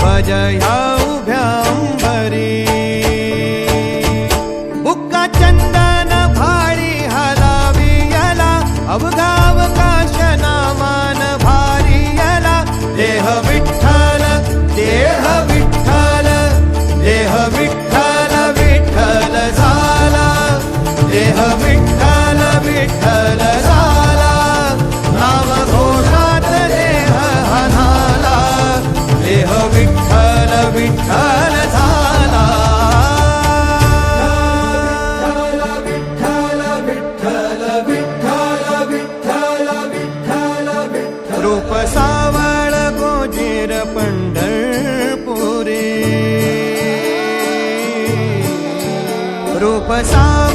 भजया उभ्या अंबरी बुक्का चंदन भाळी हलावी याला अवघावकाश नामान भारी याला देह विठ्ठल देह विठ्ठल देह विठ्ठल विठ्ठल झाला देह विठ्ठल विठ्ठल झाला नाम घोषात देह हनाला देह विठ्ठल विठ्ठल झाला विठ्ठल विठ्ठल विठ्ठल विठ्ठल विठ्ठल विठ्ठल रूप सावळ गोजीर पंढरपुरी रूप सावळ